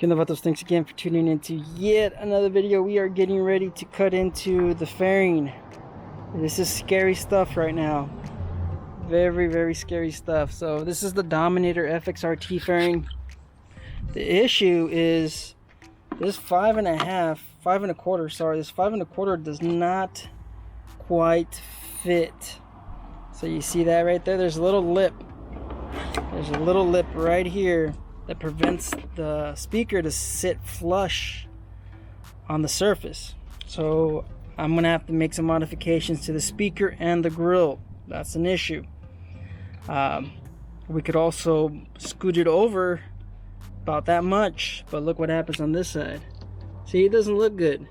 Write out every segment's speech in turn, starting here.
Novatos, thanks again for tuning into yet another video. We are getting ready to cut into the fairing. This is scary stuff right now. Very scary stuff. So this is the Dominator FXRT fairing. The issue is this 5.25, sorry, this 5.25 does not quite fit. So you see that right there? There's a little lip. There's a little lip right here that prevents the speaker to sit flush on the surface. So I'm gonna have to make some modifications to the speaker and the grill. That's an issue. We could also scoot it over about that much, but look what happens on this side. See, it doesn't look good.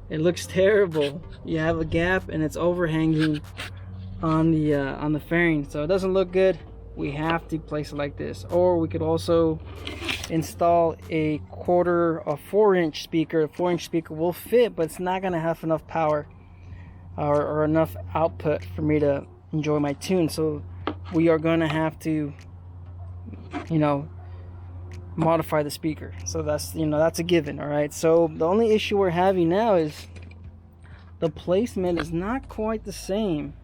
It looks terrible. You have a gap and it's overhanging on the fairing, so it doesn't look good. We have to place it like this, or we could also install a 4-inch speaker. A 4-inch speaker will fit, but it's not gonna have enough power or enough output for me to enjoy my tune. So we are gonna have to, you know, modify the speaker. So that's, you know, that's a given. All right, so the only issue we're having now is the placement is not quite the same.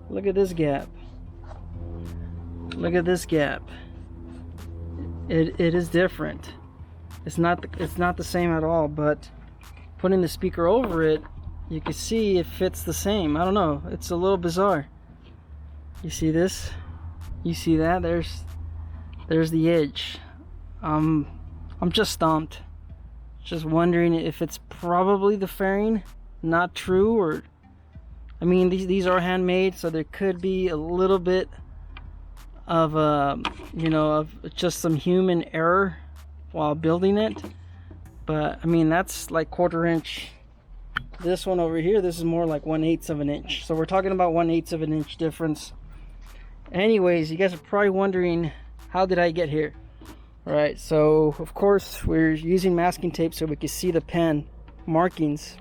Look at this gap. Look at this gap. It is different. It's not the same at all, but putting the speaker over it, you can see it fits the same. I don't know, it's a little bizarre. You see this? You see that? There's the edge. I'm just stumped. Just wondering if it's probably the fairing not true, or I mean, these are handmade, so there could be a little bit of you know, of just some human error while building it. But I mean, that's like 1/4 inch. This one over here, this is more like 1/8 of an inch, so we're talking about 1/8 of an inch difference. Anyways, you guys are probably wondering, how did I get here? All right, so of course we're using masking tape so we can see the pen markings.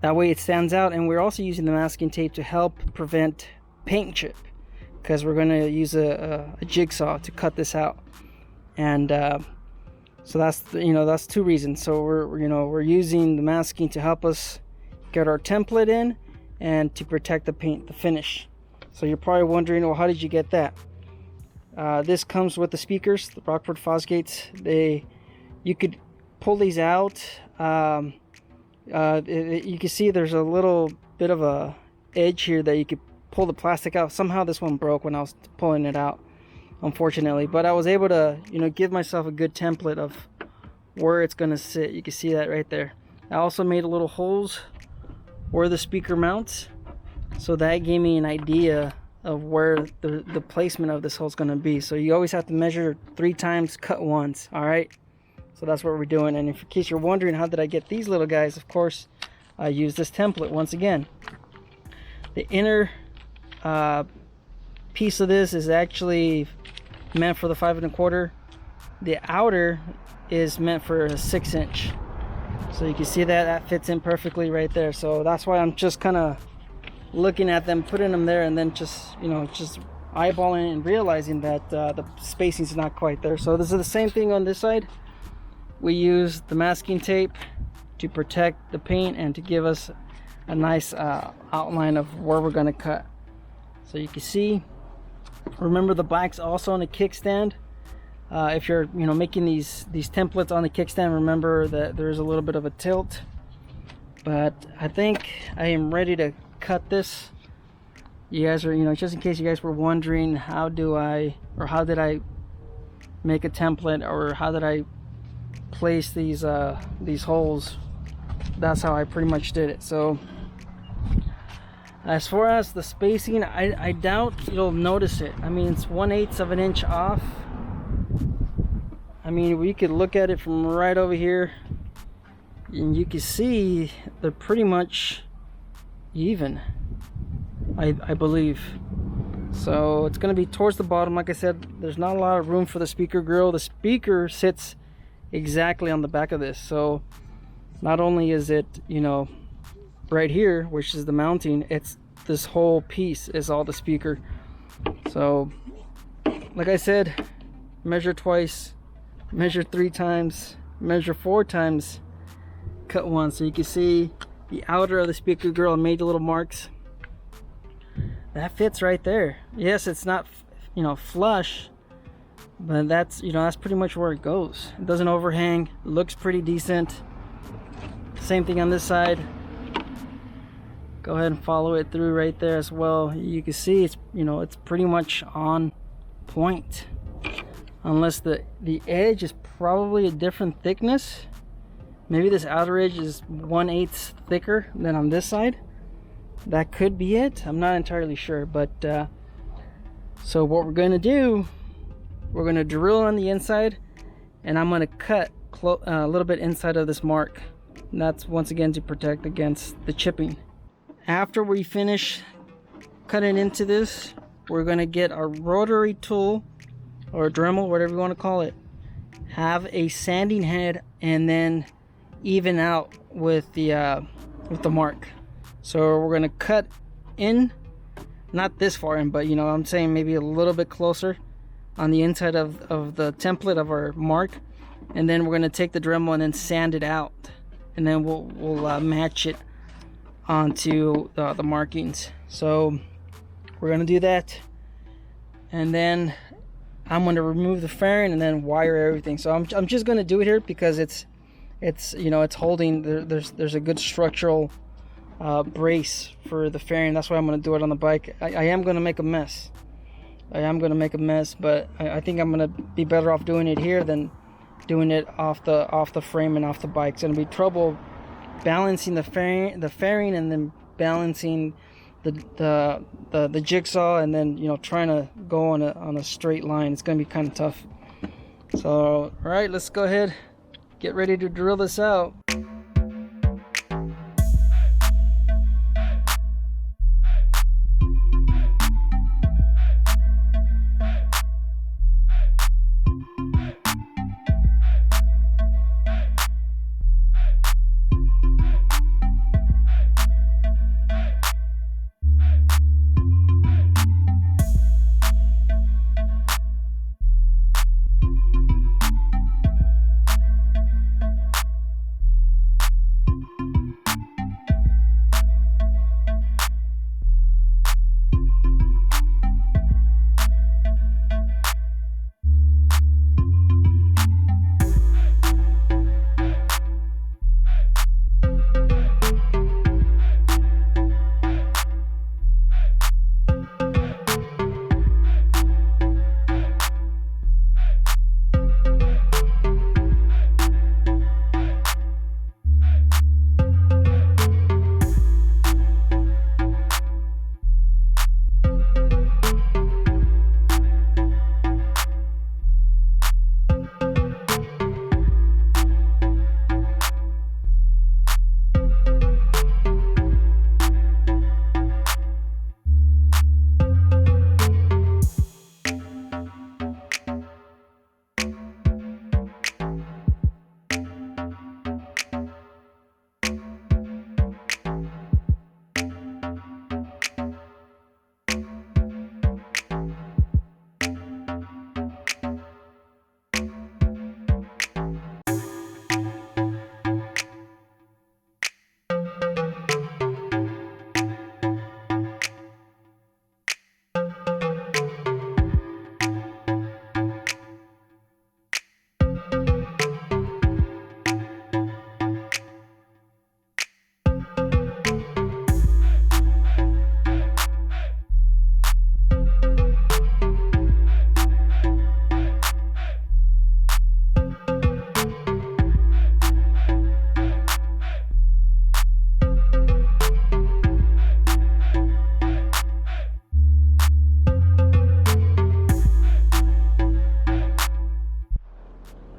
That way it stands out, and we're also using the masking tape to help prevent paint chip, because we're going to use a jigsaw to cut this out. And so that's, you know, that's 2 reasons. So we're using the masking to help us get our template in and to protect the paint, the finish. So you're probably wondering, well, how did you get that? This comes with the speakers, the Rockford Fosgates. You could pull these out. You can see there's a little bit of a edge here that you could pull the plastic out. Somehow this one broke when I was pulling it out, unfortunately, but I was able to, you know, give myself a good template of where it's going to sit. You can see that right there. I also made a little holes where the speaker mounts, so that gave me an idea of where the placement of this hole is going to be. So you always have to measure 3 times, cut once. All right, so that's what we're doing. And in case you're wondering, how did I get these little guys? Of course, I used this template once again. The inner piece of this is actually meant for the 5.25. The outer is meant for a 6-inch. So you can see that fits in perfectly right there. So that's why I'm just kind of looking at them, putting them there, and then just, you know, just eyeballing and realizing that the spacing is not quite there. So this is the same thing on this side. We use the masking tape to protect the paint and to give us a nice outline of where we're going to cut. So you can see, remember the black's also on the kickstand. If you're, you know, making these templates on the kickstand, remember that there's a little bit of a tilt. But I think I am ready to cut this. You guys are, you know, just in case you guys were wondering, how did I make a template, or how did I place these holes? That's how I pretty much did it. So as far as the spacing, I doubt you'll notice it. I mean, it's 1/8 of an inch off. I mean, we could look at it from right over here, and you can see they're pretty much even, I believe. So it's going to be towards the bottom. Like I said, there's not a lot of room for the speaker grill. The speaker sits exactly on the back of this. So not only is it, you know, right here, which is the mounting, it's this whole piece is all the speaker. So like I said, measure twice, measure 3 times, measure 4 times, cut 1. So you can see the outer of the speaker grill made the little marks. That fits right there. Yes, it's not, you know, flush, but that's, you know, that's pretty much where it goes. It doesn't overhang, looks pretty decent. Same thing on this side. Go ahead and follow it through right there as well. You can see it's, you know, it's pretty much on point, unless the edge is probably a different thickness. Maybe this outer edge is 1/8 thicker than on this side. That could be it. I'm not entirely sure, but so what we're going to do, we're going to drill on the inside, and I'm going to cut a little bit inside of this mark. And that's once again to protect against the chipping. After we finish cutting into this, we're going to get our rotary tool or a Dremel, whatever you want to call it, have a sanding head, and then even out with the mark. So we're gonna cut in, not this far in, but you know, I'm saying maybe a little bit closer on the inside of the template of our mark, and then we're gonna take the Dremel and then sand it out, and then we'll match it onto the markings. So we're gonna do that, and then I'm gonna remove the fairing and then wire everything. So I'm just gonna do it here because it's you know, it's holding. There's a good structural brace for the fairing. That's why I'm going to do it on the bike. I am going to make a mess. But I think I'm going to be better off doing it here than doing it off the frame and off the bike. It's going to be trouble balancing the fairing and then balancing the jigsaw, and then, you know, trying to go on a straight line. It's going to be kind of tough. So all right, let's go ahead, get ready to drill this out.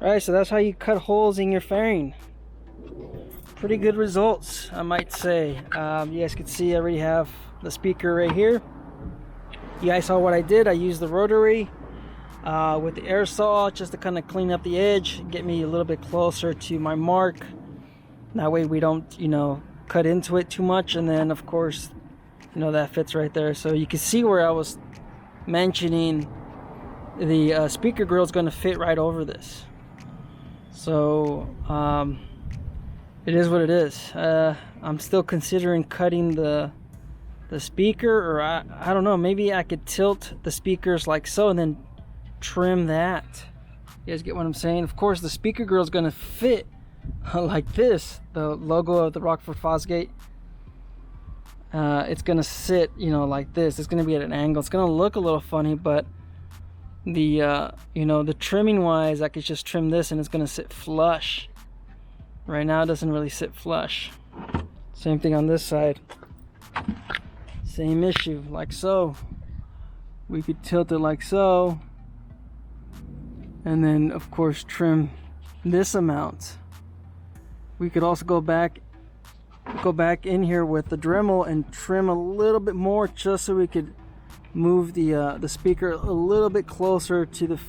Alright, so that's how you cut holes in your fairing. Pretty good results, I might say. You guys can see I already have the speaker right here. You guys saw what I did. I used the rotary with the air saw just to kind of clean up the edge, get me a little bit closer to my mark. That way we don't, you know, cut into it too much. And then of course, you know, that fits right there. So you can see where I was mentioning the speaker grill is going to fit right over this. So it is what it is. I'm still considering cutting the speaker, or I don't know, maybe I could tilt the speakers like so and then trim that. You guys get what I'm saying? Of course the speaker grill is gonna fit like this, the logo of the Rockford Fosgate. It's gonna sit, you know, like this. It's gonna be at an angle. It's gonna look a little funny, but the you know, the trimming wise, I could just trim this and it's gonna sit flush. Right now it doesn't really sit flush. Same thing on this side. Same issue, like so. We could tilt it like so, and then of course trim this amount. We could also go back in here with the Dremel and trim a little bit more, just so we could move the speaker a little bit closer to the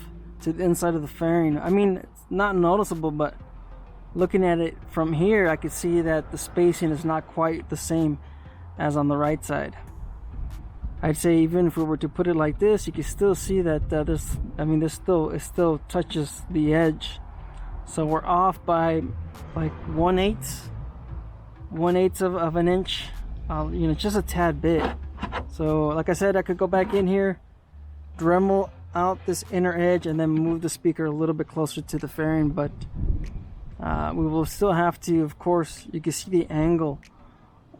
inside of the fairing. I mean, it's not noticeable, but looking at it from here, I could see that the spacing is not quite the same as on the right side. I'd say even if we were to put it like this, you can still see that it still touches the edge. So we're off by like 1/8 of an inch, you know, just a tad bit. So like I said, I could go back in here, Dremel out this inner edge, and then move the speaker a little bit closer to the fairing, but we will still have to, of course, you can see the angle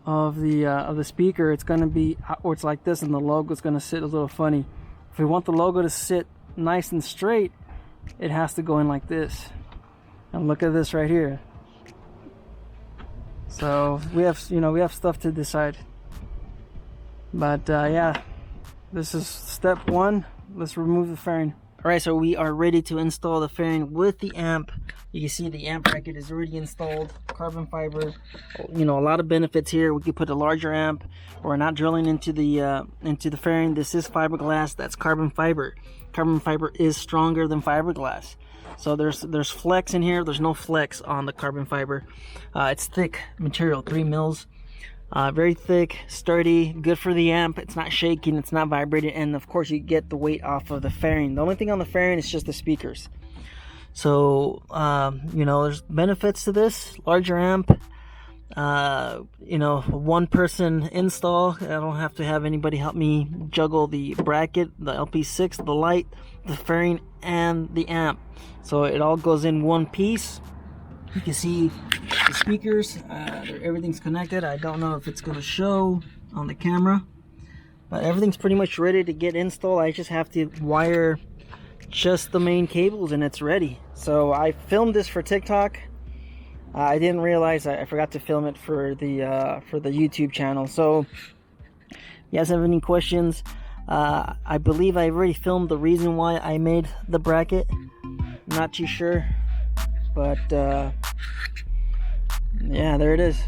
of the speaker. It's going to be outwards like this, and the logo is going to sit a little funny. If we want the logo to sit nice and straight, it has to go in like this. And look at this right here. So we have stuff to decide. But yeah, this is step one. Let's remove the fairing. Alright, so we are ready to install the fairing with the amp. You can see the amp bracket is already installed. Carbon fiber, you know, a lot of benefits here. We could put a larger amp. We're not drilling into the fairing. This is fiberglass. That's carbon fiber. Carbon fiber is stronger than fiberglass. So there's flex in here. There's no flex on the carbon fiber. It's thick material, 3 mils. Very thick, sturdy, good for the amp. It's not shaking, it's not vibrating, and of course you get the weight off of the fairing. The only thing on the fairing is just the speakers. So you know, there's benefits to this. Larger amp, you know, one person install. I don't have to have anybody help me juggle the bracket, the LP6, the light, the fairing, and the amp. So it all goes in one piece. You can see the speakers, everything's connected. I don't know if it's going to show on the camera, but everything's pretty much ready to get installed. I just have to wire just the main cables and it's ready. So I filmed this for TikTok. I didn't realize I forgot to film it for the YouTube channel. So if you guys have any questions, I believe I already filmed the reason why I made the bracket. Not too sure, but yeah, there it is.